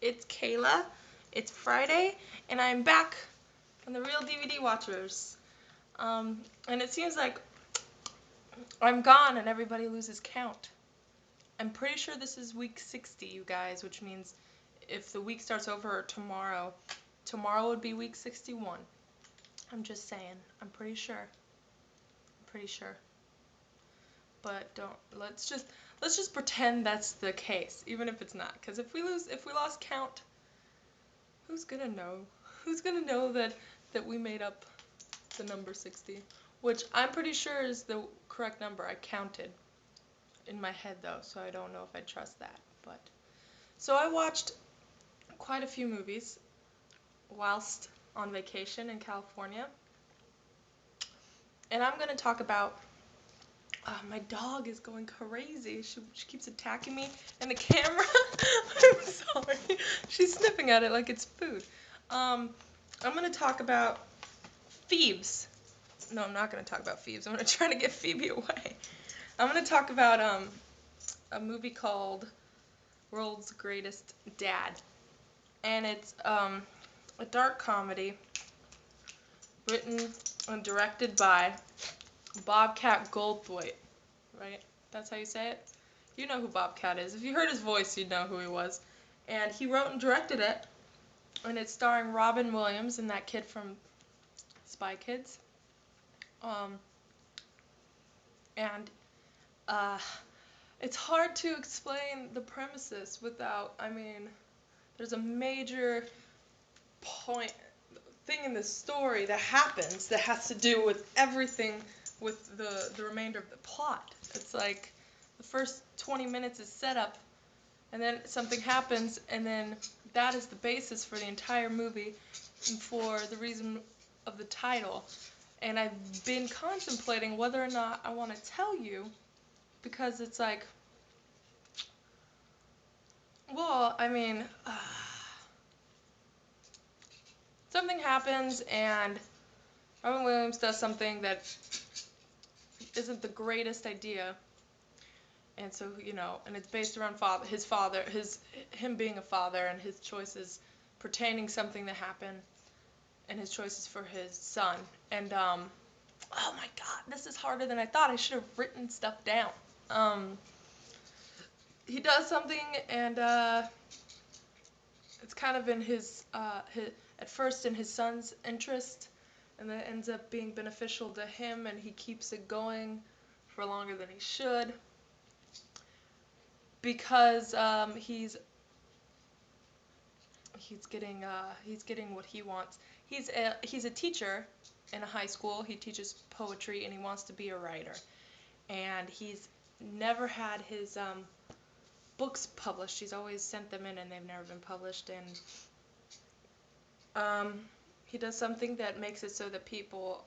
It's Kayla. It's Friday, and I'm back on the Real DVD Watchers. And it seems like I'm gone and everybody loses count. I'm pretty sure this is week 60, you guys, which means if the week starts over tomorrow, tomorrow would be week 61. I'm just saying. I'm pretty sure. Pretty sure. But let's just pretend that's the case, even if it's not. Because if we lost count, who's gonna know? Who's gonna know that we made up the number 60? Which I'm pretty sure is the correct number. I counted in my head though, so I don't know if I trust that. But so I watched quite a few movies whilst on vacation in California, and I'm gonna talk about. My dog is going crazy. She keeps attacking me and the camera. I'm sorry. She's sniffing at it like it's food. I'm going to talk about Phoebes. No, I'm not going to talk about Phoebes. I'm going to try to get Phoebe away. I'm going to talk about a movie called World's Greatest Dad. And it's a dark comedy written and directed by Bobcat Goldthwait. Right? That's how you say it? You know who Bobcat is. If you heard his voice, you'd know who he was. And he wrote and directed it. And it's starring Robin Williams and that kid from Spy Kids. And it's hard to explain the premises without, there's a major thing in the story that happens that has to do with everything with the remainder of the plot. It's like the first 20 minutes is setup, and then something happens, and then that is the basis for the entire movie and for the reason of the title. And I've been contemplating whether or not I want to tell you, because it's like, well, something happens and Robin Williams does something that isn't the greatest idea, and so and it's based around him being a father and his choices pertaining something that happened, and his choices for his son. And oh my God, this is harder than I thought. I should have written stuff down. He does something, and it's kind of in his at first in his son's interest, and then it ends up being beneficial to him, and he keeps it going for longer than he should because he's getting what he wants. He's a teacher in a high school. He teaches poetry, and he wants to be a writer. And he's never had his books published. He's always sent them in, and they've never been published. And he does something that makes it so that people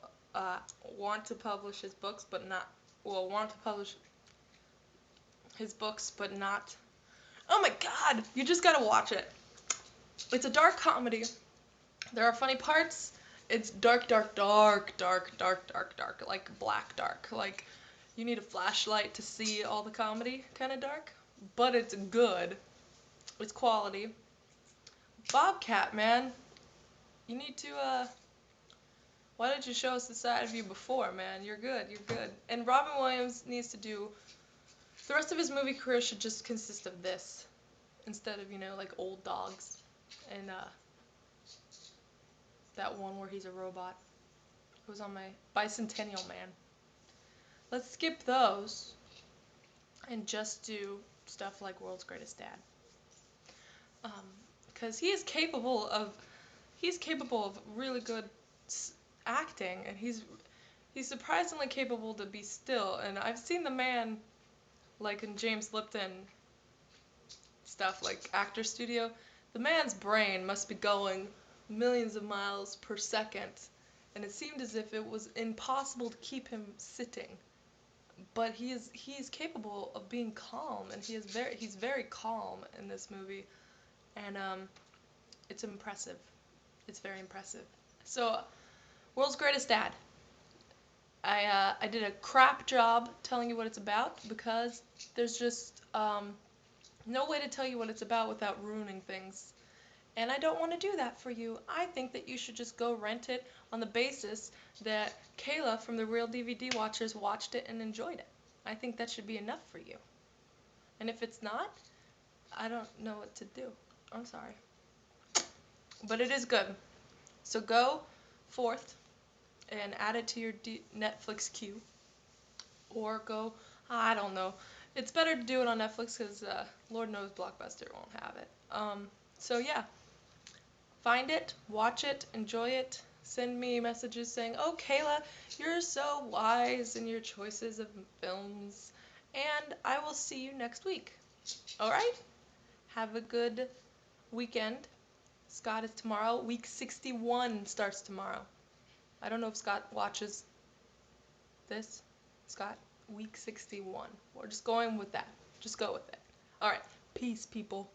want to publish his books, but not want to publish his books, but not. Oh my God! You just gotta watch it. It's a dark comedy. There are funny parts. It's dark, dark, dark, dark, dark, dark, dark, like black dark. Like you need a flashlight to see all the comedy, kind of dark. But it's good. It's quality. Bobcat, man. You need to, why didn't you show us the side of you before, man? You're good, you're good. And Robin Williams needs to do, the rest of his movie career should just consist of this, instead of, like Old Dogs, and, that one where he's a robot. It was on my Bicentennial Man. Let's skip those, and just do stuff like World's Greatest Dad. Because he's capable of really good acting, and he's surprisingly capable to be still. And I've seen the man, like in James Lipton stuff, like Actor Studio. The man's brain must be going millions of miles per second, and it seemed as if it was impossible to keep him sitting. But he is capable of being calm, and he's very calm in this movie, and it's impressive. It's very impressive. So, World's Greatest Dad. I did a crap job telling you what it's about because there's just no way to tell you what it's about without ruining things. And I don't want to do that for you. I think that you should just go rent it on the basis that Kayla from the Real DVD Watchers watched it and enjoyed it. I think that should be enough for you. And if it's not, I don't know what to do. I'm sorry. But it is good. So go forth and add it to your Netflix queue. Or go, I don't know. It's better to do it on Netflix because Lord knows Blockbuster won't have it. So yeah, find it, watch it, enjoy it. Send me messages saying, "Oh, Kayla, you're so wise in your choices of films." And I will see you next week. All right? Have a good weekend. Scott is tomorrow. Week 61 starts tomorrow. I don't know if Scott watches this. Scott, week 61. We're just going with that. Just go with it. All right. Peace, people.